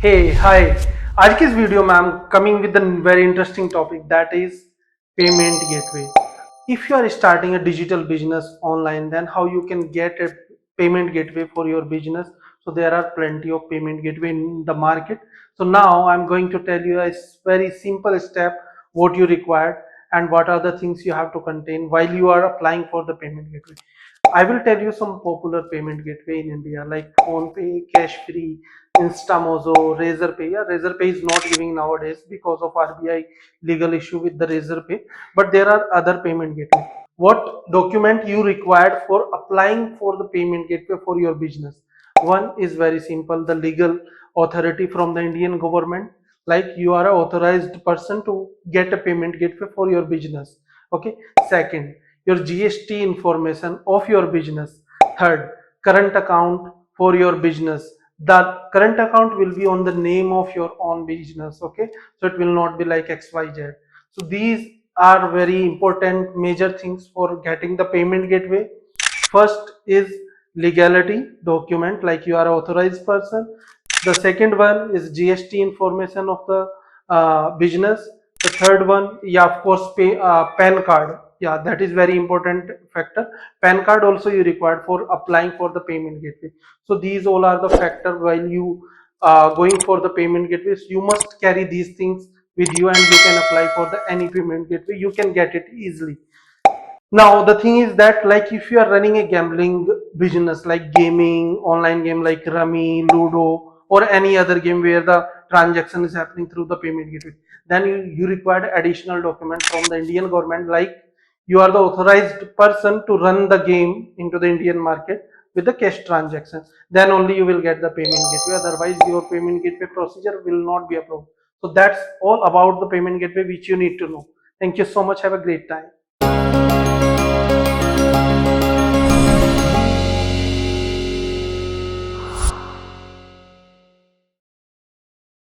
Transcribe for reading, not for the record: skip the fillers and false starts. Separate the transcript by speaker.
Speaker 1: Hey, hi. आज की इस वीडियो में I'm coming with a very interesting topic that is payment gateway. If you are starting a digital business online, then how you can get a payment gateway for your business? So there are plenty of payment gateway in the market. So now I'm going to tell you a very simple step what you require and what are the things you have to contain while you are applying for the payment gateway. I will tell you some popular payment gateway in India like PhonePe, Cashfree, Instamozo, Razorpay. Yeah, Razorpay is not giving nowadays because of RBI legal issue with the Razorpay, but there are other payment gateway. What document you required for applying for the payment gateway for your business? One is very simple, the legal authority from the Indian government, like you are an authorized person to get a payment gateway for your business. Okay. Second, your GST information of your business. Third, current account for your business. The current account will be on the name of your own business. Okay, so it will not be like XYZ. So these are very important major things for getting the payment gateway. First is legality document, like you are an authorized person. The second one is GST information of the business. The third one, yeah, of course, PAN card. Yeah, that is very important factor. PAN card also you required for applying for the payment gateway. So these all are the factor while you going for the payment gateways. You must carry these things with you, and you can apply for the any payment gateway. You can get it easily. Now the thing is that, like, if you are running a gambling business like gaming online game like Rummy, Ludo, or any other game where the transaction is happening through the payment gateway, then you require additional document from the Indian government, like you are the authorized person to run the game into the Indian market with the cash transaction. Then only you will get the payment gateway, otherwise your payment gateway procedure will not be approved. So that's all about the payment gateway which you need to know. Thank you so much, have a great time.